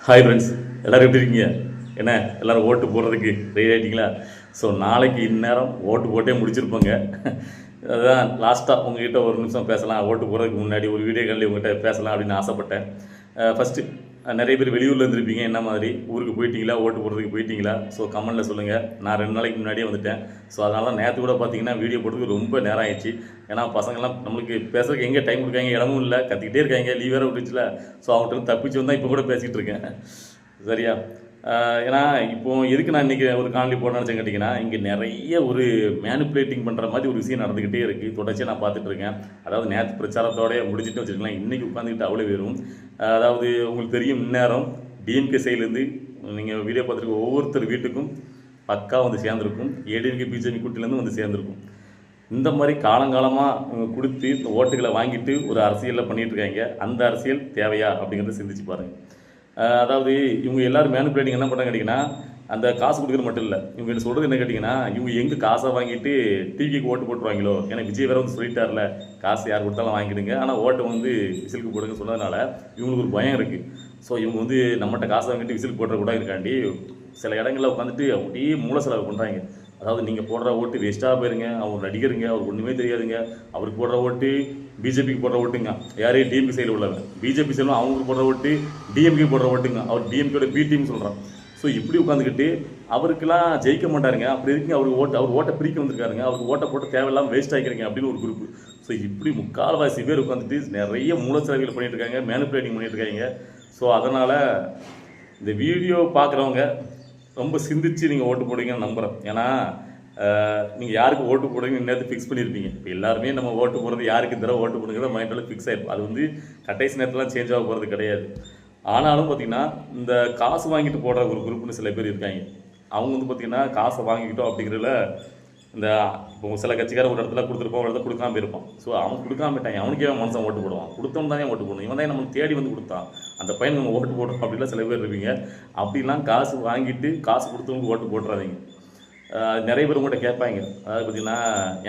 Hi friends, எல்லோரும் எப்படி இருக்கீங்க? என்ன எல்லோரும் ஓட்டு போடுறதுக்கு ரெடி ஆகிட்டிங்களா? ஸோ நாளைக்கு இந்நேரம் ஓட்டு போட்டே முடிச்சிருப்போங்க. அதுதான் லாஸ்ட்டாக உங்கள்கிட்ட ஒரு நிமிஷம் பேசலாம், ஓட்டு போடுறதுக்கு முன்னாடி ஒரு வீடியோ காலில் உங்கள்கிட்ட பேசலாம் அப்படின்னு ஆசைப்பட்டேன். ஃபஸ்ட்டு நிறைய பேர் வெளியூரில் இருந்திருப்பீங்க, என்ன மாதிரி ஊருக்கு போயிட்டீங்களா, ஓட்டு போடுறதுக்கு போயிட்டீங்களா? ஸோ கமெண்ட்டில் சொல்லுங்கள். நான் 2 நாளைக்கு முன்னாடியே வந்துட்டேன். ஸோ அதனால தான் நேற்று கூட பார்த்தீங்கன்னா வீடியோ போடுறதுக்கு ரொம்ப நேரம் ஆயிடுச்சு. ஏன்னா பசங்கள்லாம் நம்மளுக்கு பேசுறதுக்கு எங்கே டைம் கொடுக்காங்க, இடமும் இல்லை, கத்திக்கிட்டே இருக்காங்க, லீவ் வேறு விட்டுச்சுல. ஸோ அவங்கள்ட்ட தப்பிச்சு வந்தால் இப்போ கூட பேசிகிட்டு இருக்கேன். சரியா? ஏன்னா இப்போது எதுக்கு நான் இன்றைக்கி ஒரு காணொலி போட நினச்சேன் கேட்டிங்கன்னா, இங்கே நிறைய ஒரு மேனிப்புலேட்டிங் பண்ணுற மாதிரி ஒரு விஷயம் நடந்துக்கிட்டே இருக்குது. தொடர்ச்சியாக நான் பார்த்துட்ருக்கேன். அதாவது நேற்று பிரச்சாரத்தோடய முடிச்சுட்டு வச்சுருக்கலாம், இன்றைக்கி உட்காந்துக்கிட்டு அவ்வளோ வெறும். அதாவது உங்களுக்கு தெரியும், இந்நேரம் டிஎம்கே சைட்லேருந்து நீங்கள் வீடியோ பார்த்துருக்க ஒவ்வொருத்தர் வீட்டுக்கும் பக்கா வந்து சேர்ந்துருக்கும். ஏடிஎம்கே பிஜேபி கூட்டிலேருந்து வந்து சேர்ந்துருக்கும். இந்த மாதிரி காலங்காலமாக கொடுத்து இந்த ஓட்டுகளை வாங்கிட்டு ஒரு அரசியலில் பண்ணிகிட்ருக்காங்க. அந்த அரசியல் தேவையா அப்படிங்கிறத சிந்திச்சு பாருங்கள். அதாவது இவங்க எல்லோரும் மேனிப்புலேட்டிங் என்ன பண்ணுறாங்க கேட்டிங்கன்னா, அந்த காசு கொடுக்குறது மட்டும் இல்லை, இவங்க என்ன சொல்கிறது என்ன கேட்டிங்கன்னா, இவங்க எங்கே காசை வாங்கிட்டு டிவிக்கு ஓட்டு போட்டுருவாங்களோ. ஏன்னா விஜய் வேறு வந்து சொல்லிட்டார்ல, காசு யார் கொடுத்தாலும் வாங்கிடுங்க, ஆனால் ஓட்டை வந்து விசிலுக்கு போடுங்க சொன்னதுனால இவங்களுக்கு ஒரு பயம் இருக்குது. ஸோ இவங்க வந்து நம்மகிட்ட காசை வாங்கிட்டு விசிலுக்கு போட்டுறக்கூடாது இருக்காண்டி சில இடங்களில் உட்காந்துட்டு அப்படியே மூல செலவு பண்ணுறாங்க. அதாவது நீங்கள் போடுற ஓட்டு வேஸ்ட்டாக போயிருங்க, அவர் நடிகருங்க, அவர் ஒன்றுமே தெரியாதுங்க, அவருக்கு போடுற ஓட்டு பிஜேபிக்கு போடுற ஓட்டுங்க, யாரே டிஎம்கே சைடில் உள்ளவங்க, பிஜேபி சைடில் அவங்களுக்கு போடுற ஓட்டு டிஎம்கே போடுற ஓட்டுங்க, அவர் டிஎம்கேட பி டீம் சொல்கிறான். ஸோ இப்படி உட்காந்துக்கிட்டு அவருக்கெல்லாம் ஜெயிக்க மாட்டாருங்க, அப்படி இருக்குங்க, அவர் ஓட்டை பிரிக்க வந்திருக்காருங்க, அவருக்கு ஓட்டை போட்டு தேவையில்லாமல் வேஸ்ட் ஆகிக்கிறீங்க அப்படின்னு ஒரு குரூப். ஸோ இப்படி முக்கால்வாசி பேர் உட்காந்துட்டு நிறைய மூலச்செலவுகள் பண்ணிட்டு இருக்காங்க, மேனிப்புலேட்டிங் பண்ணிட்டு இருக்காங்க. ஸோ அதனால் இந்த வீடியோ பார்க்குறவங்க ரொம்ப சிந்திச்சு நீங்கள் ஓட்டு போடுவீங்கன்னு நம்புகிறேன். ஏன்னா நீங்கள் யாருக்கு ஓட்டு போடுவீங்கன்னு நேரத்தை ஃபிக்ஸ் பண்ணியிருப்பீங்க. இப்போ எல்லாருமே நம்ம ஓட்டு போடுறது யாருக்கு இந்த தடவை ஓட்டு போடுங்கிறத மைண்டில் ஃபிக்ஸ் ஆகிருக்கும். அது வந்து கடைசி நேரத்துலாம் சேஞ்ச் ஆக போகிறது கிடையாது. ஆனாலும் பார்த்திங்கன்னா இந்த காசு வாங்கிட்டு போடுற ஒரு குரூப்னு சில பேர் இருக்காங்க. அவங்க வந்து பார்த்திங்கன்னா காசை வாங்கிக்கிட்டோம் அப்படிங்கிறதுல இந்த இப்போ சில கட்சிக்கார ஒரு இடத்துல கொடுத்துருப்போம், ஒரு இடத்துல கொடுக்காம இருப்பான். ஸோ அவன் கொடுக்காம போயிட்டாங்க, அவனுக்கே மனுஷன் ஓட்டு போடுவான். கொடுத்தவன் தானே ஓட்டு போடணும், இவன் தான் நம்மளுக்கு தேடி வந்து கொடுத்தான், அந்த பையன் நம்ம ஓட்டு போடுறோம் அப்படிலாம் சில பேர் இருப்பீங்க. அப்படிலாம் காசு வாங்கிட்டு காசு கொடுத்தவங்களுக்கு ஓட்டு போட்டுறாதீங்க. நிறைய பேர் உங்கள்கிட்ட கேட்பாங்க, அதாவது பார்த்தீங்கன்னா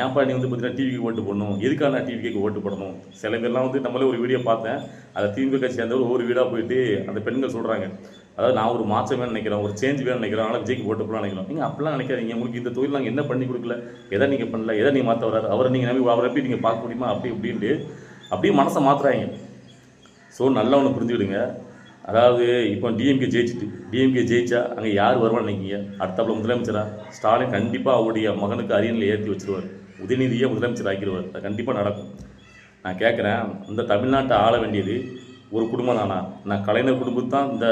ஏன்ப்பா நீ வந்து பார்த்தீங்கன்னா டிவிக்கு ஓட்டு போடணும், எதுக்காக நான் டிவிக்கு ஓட்டு போடணும். சில பேர்லாம் வந்து நம்மளே ஒரு வீடியோ பார்த்தேன், அதை திமுக கட்சி சேர்ந்தவர் ஒவ்வொரு வீடாக போயிட்டு அந்த பெண்கள் சொல்கிறாங்க, அதாவது நான் ஒரு மாற்றம் வேணும்னு நினைக்கிறேன், ஒரு சேஞ்ச் வேணும்னு நினைக்கிறேன், ஆனால் விஜய்க்கு ஓட்டு போடலாம் நினைக்கிறோம். நீங்கள் அப்படிலாம் நினைக்காதீங்க. உங்களுக்கு இந்த தொழில் நாங்கள் என்ன பண்ணி கொடுக்கல, எதை நீங்கள் பண்ணல, எதை நீங்கள் மாற்ற வராது, அவரை நீங்கள் நம்பி அவரை எப்படி நீங்கள் பார்க்க முடியுமா அப்படி இப்படின்ட்டு அப்படியே மனசை மாற்றுறாங்க. ஸோ நல்லா ஒன்று புரிஞ்சுக்கிடுங்க. அதாவது இப்போ டிஎம்கே ஜெயிச்சா அங்கே யார் வருவான்னு நினைக்கிங்க? அடுத்தாப்புல முதலமைச்சரா? ஸ்டாலின் கண்டிப்பாக அவருடைய மகனுக்கு அரியணையில் ஏற்றி வச்சுருவார், உதயநிதியை முதலமைச்சர் ஆக்கிடுவார். அது கண்டிப்பாக நடக்கும். நான் கேட்குறேன், இந்த தமிழ்நாட்டை ஆள வேண்டியது ஒரு குடும்பம் தானா? நான் கலைஞர் குடும்பத்து தான் இந்த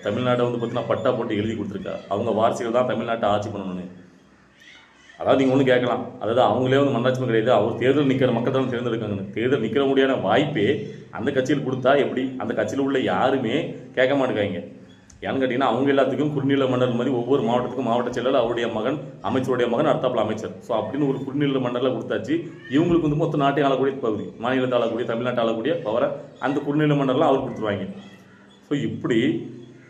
தமிழ்நாட்டை வந்து பார்த்தீங்கன்னா பட்டா போட்டு எழுதி கொடுத்துருக்கா, அவங்க வாரிசுகள் தான் தமிழ்நாட்டை ஆட்சி பண்ணணும்னு. அதாவது நீங்கள் ஒன்று கேட்கலாம், அதாவது அவங்களே வந்து மன்னாட்சிமை கிடையாது, அவர் தேர்தல் நிற்கிற மக்கள் தான் தேர்ந்தெடுக்காங்கன்னு. தேர்தல் நிற்கிற முடியாத வாய்ப்பே அந்த கட்சியில் கொடுத்தா எப்படி? அந்த கட்சியில் உள்ள யாருமே கேட்க மாட்டேங்காங்க. ஏன்னு கேட்டிங்கன்னா அவங்க எல்லாத்துக்கும் குறுநில மண்டல் மாதிரி ஒவ்வொரு மாவட்டத்துக்கும் மாவட்ட செயலர், அவருடைய மகன் அமைச்சருடைய மகன், அடுத்தாப்புல அமைச்சர். ஸோ அப்படின்னு ஒரு குறுநில மண்டலில் கொடுத்தாச்சு. இவங்களுக்கு வந்து மொத்தம் நாட்டை ஆளக்கூடிய பகுதி, மாநிலத்தை ஆளக்கூடிய, தமிழ்நாட்டை ஆளக்கூடிய பவரை அந்த குறுநில மண்டலம் அவர் கொடுத்துருவாங்க. ஸோ இப்படி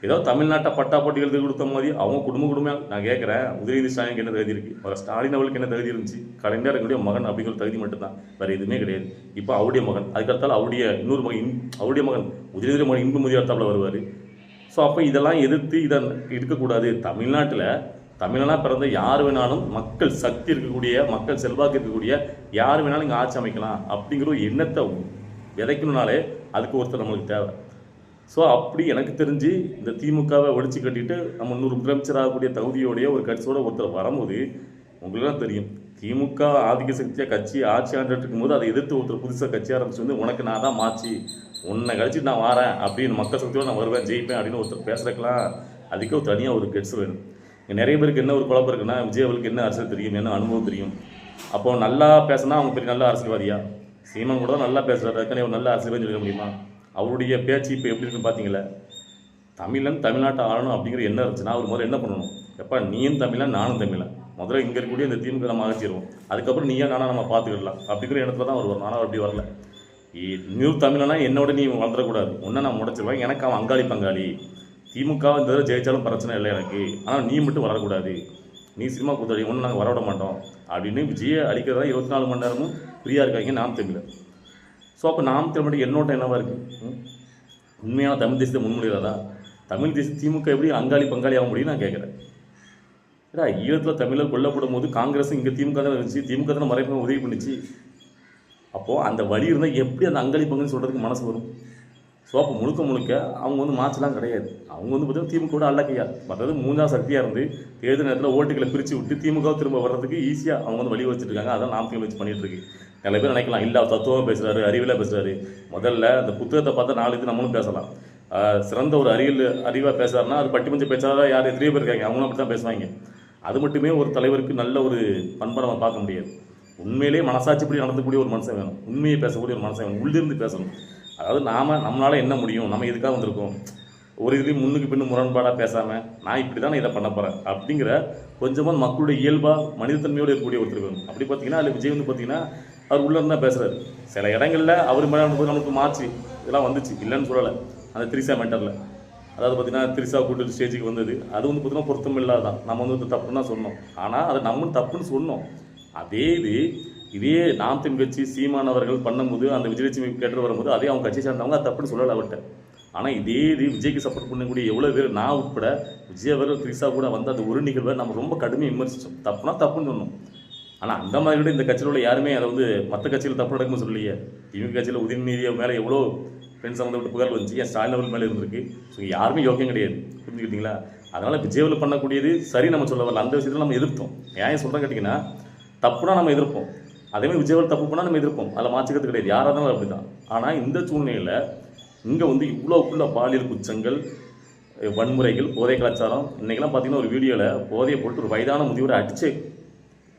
ஏதோ தமிழ்நாட்டை பட்டா போட்டி எழுதி கொடுத்த மாதிரி அவங்க குடும்பமாக நான் கேட்குறேன், உதயநிதி ஸ்டாலினுக்கு என்ன தகுதி இருக்குது? அவர் ஸ்டாலின் அவளுக்கு என்ன தகுதி இருந்துச்சு? கலைஞர் என்னுடைய மகன் அப்படிங்கிற தகுதி மட்டும்தான், வேறு எதுவுமே கிடையாது. இப்போ அவருடைய மகன், அதுக்கடுத்தால் அவருடைய இன்னொரு மகன், அவருடைய மகன் உதயநிதி மகன் இன்புமதி அடுத்தாப்புல வருவார். ஸோ அப்போ இதெல்லாம் எதிர்த்து இதை இருக்கக்கூடாது. தமிழ்நாட்டில் பிறந்த யார் வேணாலும், மக்கள் சக்தி இருக்கக்கூடிய, மக்கள் செல்வாக்கு இருக்கக்கூடிய யார் வேணாலும் இங்கே ஆட்சி அமைக்கலாம் அப்படிங்கிற ஒரு எண்ணத்தை விதைக்கணுனாலே அதுக்கு ஒருத்தர் நம்மளுக்கு தேவை. ஸோ அப்படி எனக்கு தெரிஞ்சு இந்த திமுகவை ஒழிச்சு கட்டிட்டு நம்ம இன்னொரு முதலமைச்சர் ஆகக்கூடிய தகுதியோடைய ஒரு கட்சியோட ஒருத்தர் வரும்போது உங்களுக்குலாம் தெரியும், திமுக ஆதிக்க சக்தியாக கட்சி ஆட்சி ஆண்டுட்டு இருக்கும்போது அதை எதிர்த்து ஒருத்தர் புதுசாக கட்சி ஆரம்பிச்சு வந்து உனக்கு நான் தான் மாற்றி உன்னை கழிச்சிட்டு நான் வரேன் அப்படின்னு மக்கள் சக்தியோடு நான் வருவேன், ஜெயிப்பேன் அப்படின்னு ஒருத்தர் பேசுறதுக்கெல்லாம் அதுக்கு தனியாக ஒரு கெட்ஸ் வேணும். இங்கே நிறைய பேருக்கு என்ன ஒரு குழப்பம் இருக்குன்னா, விஜய் அவளுக்கு என்ன அரசியல் தெரியும், என்ன அனுபவம் தெரியும். அப்போ நல்லா பேசினா அவங்க பெரிய நல்ல அரசியல்வாதியா? சீமான் கூட தான் நல்லா பேசுகிறாரு, அதுக்கான ஒரு நல்ல அரசியல்வாதி சொல்ல முடியுமா? அவருடைய பேச்சு இப்போ எப்படி இருக்குன்னு பார்த்தீங்களா? தமிழ்நாட்டை ஆளணும் அப்படிங்கிற என்ன இருந்துச்சுன்னா அவர் முதல்ல என்ன பண்ணணும், எப்போ நீயும் தமிழன் நானும் தமிழன், முதல்ல இங்கே இருக்கக்கூடிய இந்த திமுக நம்ம அகற்றிடுவோம், அதுக்கப்புறம் நீயே நானும் நம்ம பார்த்துக்கிடலாம் அப்படிங்கிற இடத்துல தான் அவர் வரும். ஆனால் அப்படி வரல. நியூ தமிழனா என்னோட நீ வந்துடக்கூடாது, ஒன்றை நான் முடைச்சிருவேன், எனக்கு அவன் அங்காளி பங்காளி, திமுக இந்த தடவை ஜெயிச்சாலும் பிரச்சனை இல்லை எனக்கு, ஆனால் நீ மட்டும் வரக்கூடாது, நீ சினிமா கூத்தாடி ஒன்று நாங்கள் வரவிட மாட்டோம் அப்படின்னு விஜயை அடிக்கிறதா 24 மணி நேரமும் ஃப்ரீயாக இருக்காங்க நாம் தமிழர். ஸோ அப்போ நாம் தமிழ் என்னோட என்னவாக இருக்குது? உண்மையான தமிழ் தேசத்தை முன்மொழிகிறதா? தமிழ் தேசிய திமுக எப்படி அங்காளி பங்காளி ஆக முடியும் நான் கேட்குறேன். ஏடா ஈழத்தில் தமிழர் கொல்லப்படும் போது காங்கிரஸ் இங்கே திமுக தான் இருந்துச்சு, திமுக தான் மறைமுக உதவி பண்ணிச்சு. அப்போது அந்த வழி இருந்தால் எப்படி அந்த அங்காளி பங்குன்னு சொல்கிறதுக்கு மனசு வரும்? ஸோ அப்போ முழுக்க அவங்க வந்து மாற்றலாம் கிடையாது. அவங்க வந்து பார்த்தீங்கன்னா திமுக அல்லக்கையா மற்றது மூணாவது சக்தியாக இருந்து தேர்தல் நேரத்தில் ஓட்டுகளை பிரித்து விட்டு திமுக திரும்ப வர்றதுக்கு ஈஸியாக அவங்க வந்து வழி வச்சுருக்காங்க. அதான் நாம் வச்சு பண்ணிகிட்டு இருக்கு. நிறைய பேர் நினைக்கலாம், இல்லை தத்துவம் பேசுகிறாரு, அறிவியலாக பேசுகிறாரு. முதல்ல அந்த புத்தகத்தை பார்த்தா 4 இது நம்மளும் பேசலாம். சிறந்த ஒரு அறிவாக பேசுகிறாருன்னா அது பட்டிமஞ்ச பேச்சாளராக யார் எத்தனையோ பேர் இருக்காங்க, அவங்களும் அப்படி தான் பேசுவாங்க. அது மட்டுமே ஒரு தலைவருக்கு நல்ல ஒரு பண்பை நம்ம பார்க்க முடியாது. உண்மையிலே மனசாட்சிப்படி நடந்தக்கூடிய ஒரு மனுஷன் வேணும், உண்மையை பேசக்கூடிய ஒரு மனுஷன் வேணும், உள்ளிருந்து பேசணும். அதாவது நம்மளால் என்ன முடியும், நம்ம இதுக்காக வந்திருக்கோம், ஒரு இதுலேயும் முன்னுக்கு பின்னு முரண்பாடாக பேசாமல் நான் இப்படி தான் இதை பண்ண போகிறேன் அப்படிங்கிற கொஞ்சமாக மக்களுடைய இயல்பாக மனிதத்தன்மையோடு இருக்கக்கூடிய ஒருத்தர் வேணும். அப்படி பார்த்தீங்கன்னா அதில் விஜய் வந்து பார்த்தீங்கன்னா அவர் உள்ளே இருந்தால் பேசுகிறாரு. சில இடங்களில் அவர் மேலே போது நமக்கு மாற்றி இதெல்லாம் வந்துச்சு, இல்லைன்னு சொல்லலை. அந்த திரிசா மேட்டரில் அதாவது பார்த்தீங்கன்னா திரிசா கூட்டு ஸ்டேஜுக்கு வந்தது, அது வந்து பார்த்தீங்கன்னா பொருத்தம் இல்லாதான். நம்ம வந்து தப்புன்னு தான் சொன்னோம், ஆனால் அதை நம்ம தப்புன்னு சொன்னோம். இதே நாம் தமிழ் கட்சி சீமான் அவர்கள் பண்ணும்போது அந்த விஜயலட்சுமி கேட்டு வரும்போது அதே அவங்க கட்சியை சேர்ந்தவங்க அது தப்புன்னு சொல்லலை அவர்கிட்ட. ஆனால் இதே விஜய்க்கு சப்போர்ட் பண்ணக்கூடிய எவ்வளோ பேர், நான் உட்பட விஜய் அவர்கள் திரிசா கூட வந்து அந்த ஒரு நிகழ்வை நம்ம ரொம்ப கடுமையாக விமர்சித்தோம். தப்புனா தப்புன்னு சொன்னோம். ஆனால் அந்த மாதிரி கூட இந்த கட்சியில் உள்ள யாருமே அதை வந்து மற்ற கட்சியில் தப்பு நடக்கும்னு சொல்லலையே. திமுக கட்சியில் உதயநிதி மேலே எவ்வளோ பெண் சம்மந்தப்பட்ட புகார் வந்துச்சு, என் ஸ்டாலின் அவர்கள் மேலே இருந்திருக்கு. ஸோ யாருமே யோக்கியம் கிடையாது, புரிஞ்சுக்கிட்டீங்களா? அதனால் விஜயில் பண்ணக்கூடியது சரி நம்ம சொல்ல வரல, அந்த விஷயத்தில் நம்ம எதிர்த்தோம். ஏன் சொல்கிறேன் கேட்டிங்கன்னா, தப்புனா நம்ம எதிர்ப்போம், அதேமாதிரி விஜயவில் தப்பு பண்ணால் நம்ம எதிர்ப்போம், அதில் மாற்றிக்கிறது கிடையாது, யாராக இருந்தாலும் அப்படி தான். ஆனால் இந்த சூழ்நிலையில் இங்கே வந்து இவ்வளோக்குள்ள பாலியல் குற்றங்கள், வன்முறைகள், போதை கலாச்சாரம். இன்றைக்கெல்லாம் பார்த்தீங்கன்னா ஒரு வீடியோவில் போதையை போட்டு ஒரு வயதான முதியவரை அடிச்சு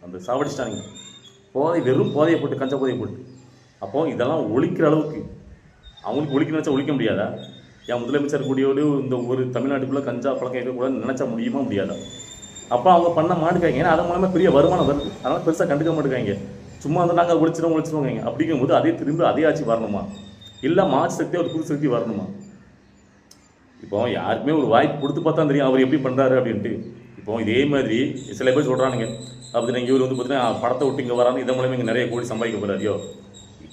அந்த சாவடிச்சிட்டாங்க. வெறும் போதையை போட்டு, கஞ்சா போதையை போட்டு. அப்போது இதெல்லாம் ஒழிக்கிற அளவுக்கு அவங்களுக்கு ஒழிக்க நினச்சா ஒழிக்க முடியாதா? என் முதலமைச்சர் கூடியோடு இந்த ஒரு தமிழ்நாட்டுக்குள்ளே கஞ்சா பழக்கம் இருக்கக்கூடாதுன்னு நினச்சா முடியுமா முடியாதா? அப்போ அவங்க பண்ண மாட்டுக்காங்க, ஏன்னா அதன் மூலமாக பெரிய வருமானம் வருது, அதனால் பெருசாக கண்டுக்க மாட்டேங்காங்க. சும்மா வந்து நாங்கள் ஒழிச்சிருவாங்க. அப்படிங்கும்போது அதே ஆட்சி வரணுமா, இல்லை மாற்று சக்தி ஒரு புது சக்தி வரணுமா? இப்போ யாருக்குமே ஒரு வாய்ப்பு கொடுத்து பார்த்தா தெரியும் அவர் எப்படி பண்ணுறாரு அப்படின்ட்டு. இப்போ இதே மாதிரி சில பேர் சொல்கிறானுங்க, அப்படி இவர் வந்து பார்த்தீங்கன்னா படத்தை விட்டு இங்கே வரான்னு இதன் மூலமாக இங்கே நிறைய கோடி சம்பாதிக்க போகிறாரியோ.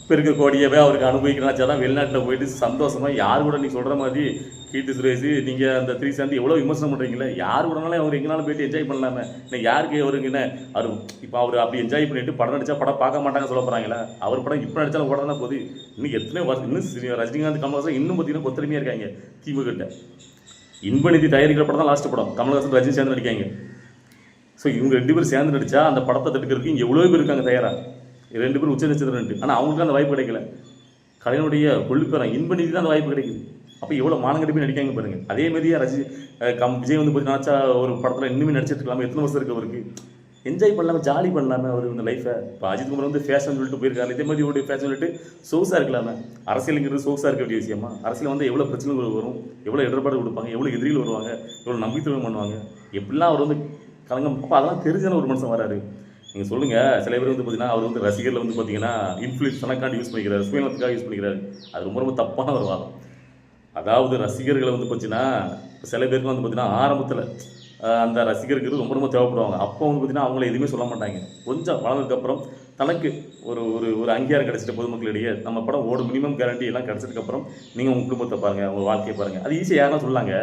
இப்போ இருக்கிற கோடியவே அவருக்கு அனுபவிக்கிறாச்சா தான் வெளிநாட்டில் போயிட்டு சந்தோஷமாக யார் கூட நீங்கள் சொல்கிற மாதிரி கீர்த்தி சுரேஷ் நீங்கள் அந்த 3 சாந்தி எவ்வளோ விமர்சனம் பண்ணுறீங்களே, யார் கூடனாலும் அவர் எங்கேனாலும் போயிட்டு என்ஜாய் பண்ணலாமே. இன்னைக்கு யாருக்கு அவருக்கு என்ன அவர் இப்போ அவர் அப்படி என்ஜாய் பண்ணிட்டு படம் நடித்தா படம் பார்க்க மாட்டாங்க சொல்ல போகிறாங்களே. அவர் படம் இப்போ நடித்தாலும் கூட தான் போகுது. இன்னும் எத்தனை வருஷம், இன்னும் ரஜினிகாந்த் கமல்ஹாசன் இன்னும் பார்த்தீங்கன்னா கொத்தரிமையாக இருக்காங்க திமுக. இன்பநிதி தயாரிக்கிற படம் தான் லாஸ்ட் படம், கமல்ஹாசன் ரஜினி சேர்ந்து நடிக்காங்க. ஸோ இவங்க 2 பேரும் சேர்ந்து நடித்தா அந்த படத்தை தடுக்கிறதுக்கு இங்கே எவ்வளோ பேர் இருக்காங்க தயாராக. 2 பேரும் உச்ச நட்சத்திரம். ஆனால் அவங்களுக்கு அந்த வாய்ப்பு கிடைக்கல. கலைஞனுடைய கொள்ளுப்பேரம் இன்பநிதி தான் அந்த வாய்ப்பு கிடைக்குது. அப்போ எவ்வளோ மானங்கடி போய் நடிக்காங்க பாருங்கள். அதே மாதிரியே விஜய் வந்து போய் நினச்சா ஒரு படத்தில் இன்னுமே நடிச்சிட்டு இருக்கலாமா? எத்தனை வருஷம் இருக்குது அவருக்கு, என்ஜாய் பண்ணலாமல் ஜாலி பண்ணலாமே அவர் இந்த லைஃப்பை. இப்போ அஜித் குமார் வந்து ஃபேஷன் சொல்லிட்டு போயிருக்காரு, இதே மாதிரி ஒரு ஃபேஷன் சொல்லிட்டு சொகுசாக இருக்கலாமே. அரசியலுங்கிறது சொகுசாக இருக்க வேண்டிய விஷயமா? அரசியல் வந்து எவ்வளோ பிரச்சனைகள் வரும், எவ்வளோ இடர்பாடு கொடுப்பாங்க, எவ்வளோ எதிரிகள் வருவாங்க, எவ்வளோ நம்பிக்கை பண்ணுவாங்க, எப்படிலாம் அவர் வந்து கலங்கம். அப்போ அதெல்லாம் தெரிஞ்சான ஒரு மனுஷன் வராரு. நீங்கள் சொல்லுங்கள், சில பேர் வந்து பார்த்தீங்கன்னா அவர் வந்து ரசிகர்கள் வந்து பார்த்தீங்கன்னா இன்ஃப்ளூயன்ஸ் தனக்காண்டி யூஸ் பண்ணிக்கிறாரு, சுயநலத்துக்காக யூஸ் பண்ணிக்கிறாரு. அது ரொம்ப தப்பான ஒரு வாதம். அதாவது ரசிகர்களை வந்து பார்த்தீங்கன்னா சில பேருக்கு வந்து பார்த்தீங்கன்னா ஆரம்பத்தில் அந்த ரசிகர்கள் ரொம்ப தேவைப்படுவாங்க. அப்போ வந்து பார்த்தீங்கன்னா அவங்கள எதுவுமே சொல்ல மாட்டாங்க. கொஞ்சம் வளர்ந்ததுக்கப்புறம் தனக்கு ஒரு ஒரு ஒரு அங்கீகாரம் கிடச்சிட்டு பொதுமக்களிடையே நம்ம படம் ஓடும் மினிமம் கேரண்டி எல்லாம் கிடச்சதுக்கப்புறம் நீங்கள் உங்கள் குடும்பத்தை பாருங்கள், உங்கள் வாழ்க்கையை பாருங்கள், அது ஈஸியாக யாரும் சொல்லாங்க.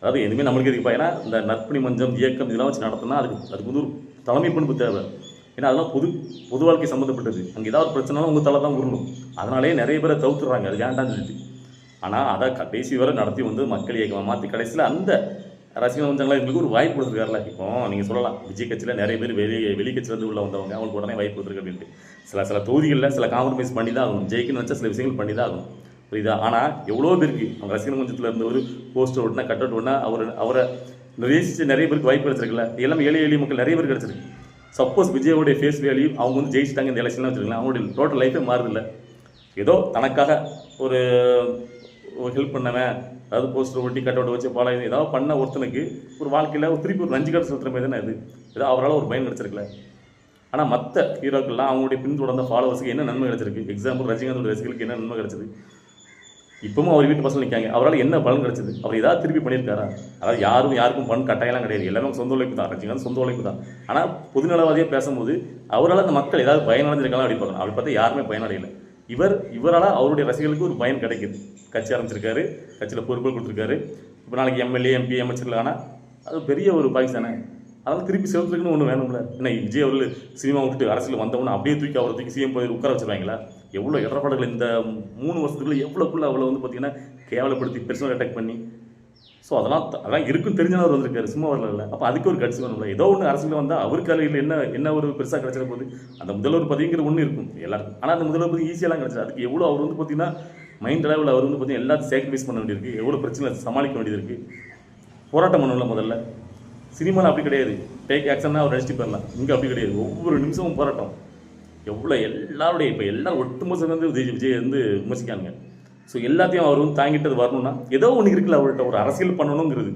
அதாவது எதுவுமே நம்மளுக்கு எதுக்கு ஏன்னா இந்த நற்பணி மஞ்சம் இயக்கம் இதெல்லாம் வச்சு நடத்தினா அதுக்கு வந்து ஒரு தலைமை பண்பு தேவை. ஏன்னா அதெல்லாம் பொது வாழ்க்கை சம்மந்தப்பட்டது. அங்கே ஏதாவது ஒரு பிரச்சனைனாலும் உங்கள் தலை தான் உருணும். அதனாலே நிறைய பேரை தவிர்த்துறாங்க, அது வேண்டாம்னு சொல்லிட்டு. ஆனால் அதை கடைசி வரை நடத்தி வந்து மக்கள் இயக்கமாக மாற்றி கடைசியில் அந்த ரசிகர் வந்தாங்களா எங்களுக்கு ஒரு வாய்ப்பு கொடுத்துருக்காருல. இப்போ நீங்கள் சொல்லலாம் விஜய் கட்சியில் நிறைய பேர் வெளி கட்சியிலேருந்து உள்ள வந்தவங்க, அவங்களுக்கு உடனே வாய்ப்பு கொடுத்துருக்கு அப்படின்ட்டு. சில தொகுதிகளில் சில காம்ப்ரமைஸ் பண்ணி தான் ஆகணும், ஜெயிக்கணும்னு நினச்சா சில விஷயங்கள் பண்ணி தான் ஆகணும், புரியுதா? ஆனால் எவ்வளோ பேருக்கு அவங்க ரசிகர் மஞ்சத்தில் இருந்த ஒரு போஸ்டர் ஓட்டினா கட் அவுட் ஓட்டினா அவரை நேசிச்சு நிறைய பேருக்கு வாய்ப்பு கிடச்சிருக்குல்ல. எல்லாமே எளிய மக்கள் நிறைய பேர் கிடச்சிருக்கு. சப்போஸ் விஜயோடைய ஃபேஸ் வேல்யூ அவங்க வந்து ஜெயிச்சிட்டாங்க இந்த எலெக்ஷன்லாம் வச்சுருக்கலாம், அவங்களுடைய டோட்டல் லைஃபே மாறுதில்லை. ஏதோ தனக்காக ஒரு ஹெல்ப் பண்ணவன், அதாவது போஸ்டர் ஒட்டி கட் அவுட் வச்சு பாலம் ஏதாவது பண்ண ஒருத்தனுக்கு ஒரு வாழ்க்கையில் ஒரு திருப்பி ஒரு நஞ்சு காட்டு செலுத்துற மாதிரி தானே அது. ஏதோ அவரால் ஒரு பயன் கிடச்சிருக்கல. ஆனால் மற்ற ஹீரோக்கள்லாம் அவங்களுடைய பின்தொடர்ந்த ஃபாலோவர்ஸுக்கு என்ன நன்மை கிடச்சிருக்கு? எக்ஸாம்பிள் ரஜினிகாந்தோட ரசிகர்களுக்கு என்ன நன்மை கிடச்சிது? இப்பவும் அவர் வீட்டு பசங்க நிற்காங்க, அவரால் என்ன பலன் கிடச்சிது? அவர் ஏதாவது திருப்பி பண்ணியிருக்காரா? அதாவது யாருக்கும் பணம் கட்டாயெல்லாம் கிடையாது, எல்லாமே சொந்த உழைப்பு தான். ரஜினிகாந்த் சொந்த உழைப்பு தான். ஆனால் பொதுநலவாதியாக பேசும்போது அவரால் அந்த மக்கள் ஏதாவது பயனடைஞ்சிருக்கலாம் அப்படி பார்க்கணும். அப்படி பார்த்தா யாருமே பயனடையலை. இவரால் அவருடைய ரசிகர்களுக்கு ஒரு பயன் கிடைக்குது. கட்சி ஆரம்பிச்சிருக்காரு, கட்சியில் பொறுப்புகள் கொடுத்துருக்காரு, இப்போ நாளைக்கு எம்எல்ஏ எம்பி அமைச்சர்கள் ஆனால் அது பெரிய ஒரு பாய்ஸ் தானே. அதனால் திருப்பி செலுத்துக்குன்னு ஒன்று வேணும்ல. ஏன்னா விஜய் அவர்கள் சினிமா விட்டுட்டு அரசியல் வந்தவொன்னே அப்படியே தூக்கி அவரை தூக்கி சிஎம் பதவி உட்கார வச்சுருவாங்களா? எவ்வளோ இடர்பாடுகள் இந்த 3 வருஷத்துக்குள்ள எவ்வளோக்குள்ள அவ்வளோ வந்து பார்த்தீங்கன்னா கேவலப்படுத்தி பர்சனல் அட்டாக் பண்ணி. ஸோ அதெல்லாம் இருக்குன்னு தெரிஞ்சாலும் அவர் வந்திருக்காரு, சும்மா வரல. அப்போ அதுக்கு ஒரு கட்சி வேணும்ல. ஏதோ ஒன்று அரசியல் வந்தால் அவருக்கு அலையில் என்ன ஒரு பெருசாக கிடச்சிட போகுது. அந்த முதல்வர் பதவிங்கிற ஒன்று இருக்கும் எல்லாருக்கும். ஆனால் அந்த முதல்வர் பதவி ஈஸியெல்லாம் கிடச்சிது. அதுக்கு எவ்வளோ அவர் வந்து பார்த்தீங்கன்னா மைண்ட் அளவில் அவர் வந்து பார்த்தீங்கன்னா எல்லாத்தையும் சாக்ரிஃபைஸ் பண்ண வேண்டியிருக்கு, எவ்வளோ பிரச்சனை சமாளிக்க வேண்டியது இருக்குது. போராட்டம் பண்ணல முதல்ல. சினிமாவில் அப்படி கிடையாது, டேக் ஆக்ஷன்னா அவர் அடிச்சுட்டு போயிடலாம். இங்கே அப்படி கிடையாது, ஒவ்வொரு நிமிஷமும் போராட்டம். எவ்வளோ எல்லாருடைய இப்போ எல்லாரும் ஒட்டுமொத்த வந்து விஜய் வந்து விமர்சிக்காங்க. ஸோ எல்லாத்தையும் அவர் வந்து தாங்கிட்டு வரணும்னா ஏதோ ஒன்று இருக்குல்ல அவர்கிட்ட, ஒரு அரசியல் பண்ணணுங்கிறது.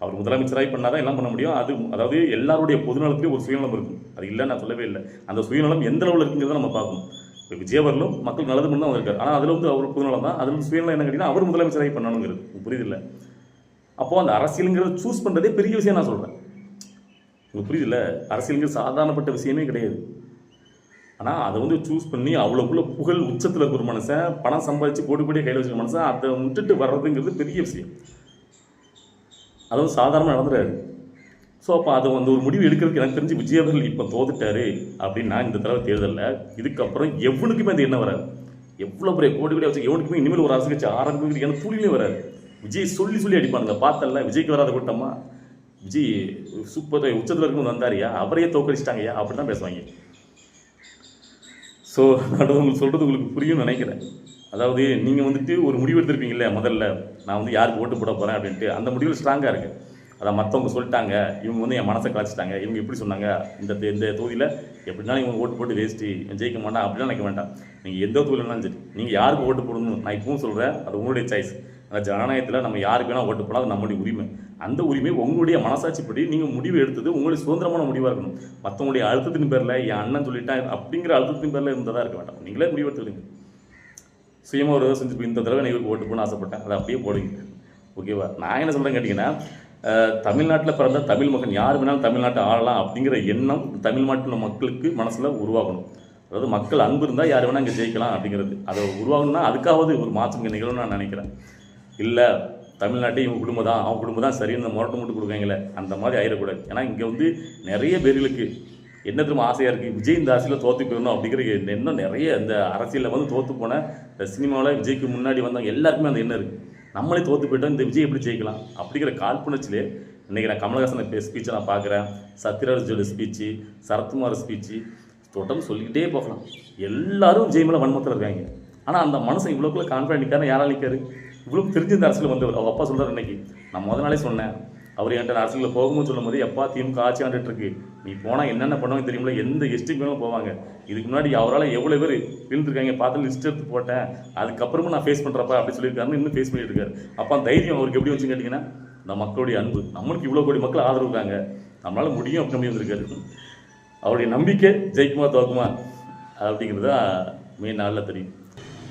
அவர் முதலமைச்சராகி பண்ணால் தான் எல்லாம் பண்ண முடியும். அதாவது எல்லாருடைய பொதுநலத்துலேயும் ஒரு சுயநலம் இருக்கும். அது இல்லை நான் சொல்லவே இல்லை. அந்த சுயநலம் எந்த அளவில் இருக்குங்கிறத நம்ம பார்க்கணும். இப்போ விஜய் அவர்களும் மக்கள் நல்லது பண்ணி தான் வந்திருக்காரு. ஆனால் அதில் வந்து அவர் பொதுநலம் தான். அதில் சுயநலம் என்ன கேட்டிங்கன்னா அவர் முதலமைச்சராகி பண்ணணுங்கிறது. புரியுதில்லை? அப்போது அந்த அரசியலுங்கிறத சூஸ் பண்ணுறதே பெரிய விஷயம் நான் சொல்கிறேன். உங்களுக்கு புரியுதில்ல? அரசியலுங்கிறது சாதாரணப்பட்ட விஷயமே கிடையாது. ஆனால் அதை வந்து சூஸ் பண்ணி அவ்வளோக்குள்ள புகழ் உச்சத்தில் இருக்கிற மனுஷன், பணம் சம்பாதிச்சு கோடி கோடியை கையில் வச்சுக்க மனுஷன் அதை விட்டுட்டு வர்றதுங்கிறது பெரிய விஷயம். அது வந்து சாதாரணமாக நடந்துடாது. ஸோ அப்போ அதை வந்து ஒரு முடிவு எடுக்கிறதுக்கு எனக்கு தெரிஞ்சு விஜய் அவர்கள் இப்போ தோத்துட்டாரு அப்படின்னா இந்த தடவை தேர்தலில் இதுக்கப்புறம் எவனுக்குமே அது என்ன வராது. எவ்வளோ பெரிய கோடி கோடியாக வச்சு எவனுக்குமே இனிமேல் ஒரு அரசு கட்சி ஆரம்பிக்கிறது எனக்கு துளிலே வராது. விஜய் சொல்லி அடிப்பானுங்க. பார்த்தல விஜய்க்கு வராத கூட்டமா, விஜய் சூப்பர் உச்சத்தில் இருக்கும்போது வந்தாரியா, அவரையே தோக்கடிச்சிட்டாங்கய்யா அப்படி தான் பேசுவாங்க. ஸோ நான் உங்களுக்கு சொல்கிறது உங்களுக்கு புரியும்னு நினைக்கிறேன். அதாவது நீங்கள் வந்துட்டு ஒரு முடிவு எடுத்திருப்பீங்களே முதல்ல, நான் வந்து யாருக்கு ஓட்டு போட போகிறேன் அப்படின்ட்டு, அந்த முடிவில் ஸ்ட்ராங்காக இருக்குது. அதை மற்றவங்க சொல்லிட்டாங்க, இவங்க வந்து என் மனசை கலாச்சிட்டாங்க, இவங்க எப்படி சொன்னாங்க, இந்த தொகுதியில் எப்படினாலும் இவங்க ஓட்டு போட்டு வேஸ்ட்டு ஜெயிக்க மாட்டான் அப்படிலாம் நினைக்க வேண்டாம். நீங்கள் எந்த தொகுதியிலனாலும் சரி, நீங்கள் யாருக்கு ஓட்டு போடணும் நான் இப்பவும் சொல்கிறேன், அது உங்களுடைய சாய்ஸ். அந்த ஜனநாயகத்தில் நம்ம யாருக்கு வேணால் ஓட்டு போடலாம், அது நம்மளுடைய உரிமை. அந்த உரிமை உங்களுடைய மனசாட்சிப்படி நீங்கள் முடிவு எடுத்தது உங்களுடைய சுதந்திரமான முடிவாக இருக்கணும். மற்றவங்களுடைய அழுத்தத்தின் பேரில் என் அண்ணன் சொல்லிட்டான் அப்படிங்கிற அழுத்தத்தின் பேரில் இருந்ததாக இருக்க வேண்டாம். நீங்களே முடிவு எடுத்துடுங்க. சுயமாக ஒரு செஞ்சு இந்த தடவை நான் இவருக்கு ஓட்டு போடணும்னு ஆசைப்பட்டேன், அதை அப்படியே போடுங்க. ஓகேவா? நான் என்ன சொல்கிறேன் கேட்டிங்கன்னா, தமிழ்நாட்டில் பிறந்த தமிழ் மகன் யார் வேணாலும் தமிழ்நாட்டை ஆளலாம் அப்படிங்கிற எண்ணம் தமிழ் நாட்டில் மக்களுக்கு மனசில் உருவாகணும். அதாவது மக்கள் அன்பு இருந்தால் யார் வேணால் இங்கே ஜெயிக்கலாம் அப்படிங்கிறது அதை உருவாகணும்னா அதுக்காவது ஒரு மாற்றம் இங்கே நிகழும்னு நான் நினைக்கிறேன். இல்லை தமிழ்நாட்டை இவங்க குடும்பம் தான் அவங்க குடும்பம் தான் சரின்னு முரட்டு மட்டும் கொடுக்காங்களே, அந்த மாதிரி ஆயிடக்கூடாது. ஏன்னா இங்கே வந்து நிறைய பேர்களுக்கு என்ன திரும்ப ஆசையாக இருக்குது, விஜய் இந்த அரசியலில் தோற்று போயிடணும் அப்படிங்கிற எண்ணம் நிறைய. இந்த அரசியலில் வந்து தோற்று போன இந்த சினிமாவில் விஜய்க்கு முன்னாடி வந்தவங்க எல்லாருக்குமே அந்த எண்ணம் இருக்குது. நம்மளே தோற்று போயிட்டோம், இந்த விஜய் எப்படி ஜெயிக்கலாம் அப்படிங்கிற காழ்ப்புணர்ச்சிலே இன்றைக்கி நான் கமலஹாசன் ஸ்பீச்சை நான் பார்க்குறேன், சத்யராஜோட ஸ்பீச்சு, சரத்குமார் ஸ்பீச்சு, தொடர்ந்து சொல்லிக்கிட்டே போகலாம். எல்லாரும் விஜய் மேலே வன்மத்தில் இருக்காங்க. ஆனால் அந்த மனுஷன் இவ்வளோக்குள்ள கான்ஃபிடன்ட் நிற்காரு. யாரால் நிற்காரு? இவ்வளோ தெரிஞ்ச இந்த அரசியல் வந்தவர். அவங்க அப்பா சொல்கிறார், இன்னைக்கு நான் முத நாளே சொன்னேன், அவர் என்கிட்ட அரசியலில் போகும்போது சொல்லும் போது, எப்பா திமுக ஆட்சி ஆண்டுட்டு இருக்கு, நீ போனால் என்னென்ன பண்ணுவாங்க தெரியுமில்ல, எந்த எஸ்டிக்கு வேணும் போவாங்க. இதுக்கு முன்னாடி அவரால் எவ்வளோ பேர் விழுந்துருக்காங்க பார்த்து லிஸ்ட் எடுத்து போட்டேன், அதுக்கப்புறமா நான் ஃபேஸ் பண்ணுறப்பா அப்படி சொல்லியிருக்காருன்னு இன்னும் ஃபேஸ் பண்ணிட்டு இருக்காரு. அப்போ அந்த தைரியம் அவருக்கு எப்படி வச்சுன்னு கேட்டிங்கன்னா, இந்த மக்களுடைய அன்பு, நம்மளுக்கு இவ்வளோ கோடி மக்கள் ஆதரவு இருக்காங்க, நம்மளால் முடியும் அப்படி வந்திருக்காரு. அவருடைய நம்பிக்கை ஜெயிக்குமா தோக்குமா அப்படிங்கிறதா மெயின் நாளில் தெரியும்.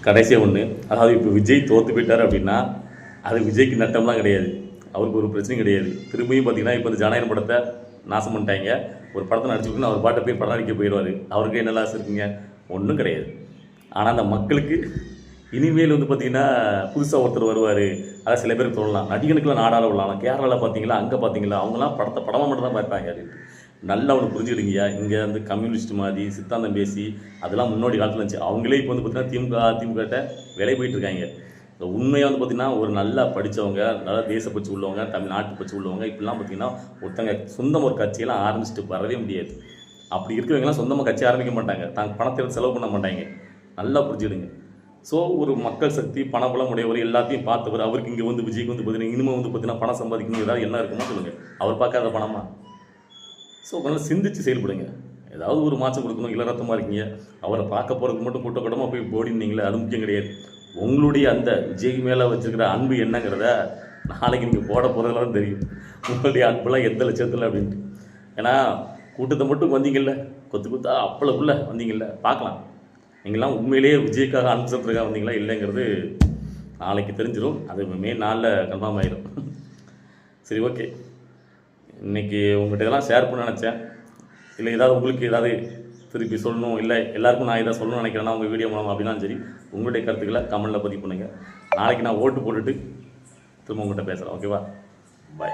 கடைசியாக ஒன்று, அதாவது இப்போ விஜய் தோற்று போயிட்டார் அப்படின்னா அது விஜய்க்கு நட்டம்லாம் கிடையாது, அவருக்கு ஒரு பிரச்சனையும் கிடையாது. திரும்பியும் பார்த்தீங்கன்னா இப்போ இந்த ஜனநாயகம் படத்தை நாசம் பண்ணிட்டாங்க, ஒரு படத்தை நடிச்சுக்கிட்டு அவர் பாட்டை போய் படம் நடிக்க போயிடுவார். அவருக்கு என்ன லாஸ் இருக்குங்க? ஒன்றும் கிடையாது. ஆனால் அந்த மக்களுக்கு இனிமேல் வந்து பார்த்திங்கன்னா புதுசாக ஒருத்தர் வருவார். அதாவது சில பேருக்கு சொல்லலாம், நடிகனுக்குலாம் நாடாள விடலாம், கேரளாவில் பார்த்தீங்களா, அங்கே பார்த்தீங்களா, அவங்களாம் படமாக மட்டும் தான் பார்ப்பாங்க அப்படின்ட்டு. நல்லா ஒன்று புரிஞ்சுக்கிடுங்கய்யா. இங்கே வந்து கம்யூனிஸ்ட் மாதிரி சித்தாந்தம் பேசி அதெல்லாம் முன்னோடி காலத்தில் இருந்துச்சு. அவங்களே இப்போ வந்து பார்த்திங்கன்னா திமுகட்ட வேலை போயிட்டுருக்காங்க. உண்மையாக வந்து பார்த்திங்கன்னா ஒரு நல்லா படித்தவங்க, நல்லா தேசப்பற்று உள்ளவங்க, தமிழ்நாட்டு பற்று உள்ளவங்க, இப்படிலாம் பார்த்திங்கன்னா ஒருத்தங்க சொந்தம் ஒரு கட்சியெல்லாம் ஆரம்பிச்சுட்டு வரவே முடியாது. அப்படி இருக்கிறவங்கலாம் சொந்தமாக கட்சி ஆரம்பிக்க மாட்டாங்க, தாங்க பணத்தை செலவு பண்ண மாட்டாங்க. நல்லா புரிஞ்சுடுங்க. ஸோ ஒரு மக்கள் சக்தி பணபலம் உடையவர், எல்லாத்தையும் பார்த்தவர், அவருக்கு இங்கே வந்து விஜய்க்கு வந்து பார்த்திங்கன்னா இனிமேல் வந்து பார்த்திங்கன்னா பணம் சம்பாதிக்கணும் ஏதாவது என்ன இருக்குமோ சொல்லுங்கள், அவர் பார்க்காத பணமா? ஸோ கொஞ்சம் சிந்திச்சு செயல்படுங்க. ஏதாவது ஒரு மாற்றம் கொடுக்கணும். இளரத்தமாக இருக்கீங்க, அவரை பார்க்க போகிறதுக்கு மட்டும் கூட்டக்கூடமாக போய் போடினீங்களே, அது முக்கியம் கிடையாது. உங்களுடைய அந்த விஜய் மேலே வச்சுருக்கிற அன்பு என்னங்கிறத நாளைக்கு நீங்கள் போட போகிறதெல்லாம் தெரியும். உங்களுடைய அன்பெல்லாம் எந்த லட்சத்தில் அப்படின்ட்டு. ஏன்னா கூட்டத்தை மட்டும் வந்தீங்கல்ல, கொத்தா அப்பளக்குள்ளே வந்தீங்கல்ல, பார்க்கலாம் நீங்களாம் உண்மையிலேயே விஜய்க்காக அன்பு செலுத்துறதுக்காக வந்தீங்களா இல்லைங்கிறது நாளைக்கு தெரிஞ்சிடும். அது மெயின் நாளில் கன்ஃபார்ம் ஆகிடும். சரி, ஓகே. இன்றைக்கி உங்கள்கிட்ட இதெல்லாம் ஷேர் பண்ண நினச்சேன். இல்லை ஏதாவது உங்களுக்கு ஏதாவது திருப்பி சொல்லணும், இல்லை எல்லாருக்கும் நான் எதாவது சொல்லணும்னு நினைக்கிறேன்னா உங்கள் வீடியோ மூலமாக அப்படின்னாலும் சரி, உங்களுடைய கருத்துக்களை கமெண்ட்டில் பதிவு பண்ணுங்கள். நாளைக்கு நான் ஓட்டு போட்டுட்டு திரும்ப உங்கள்கிட்ட பேசுகிறேன். ஓகேவா? பாய்.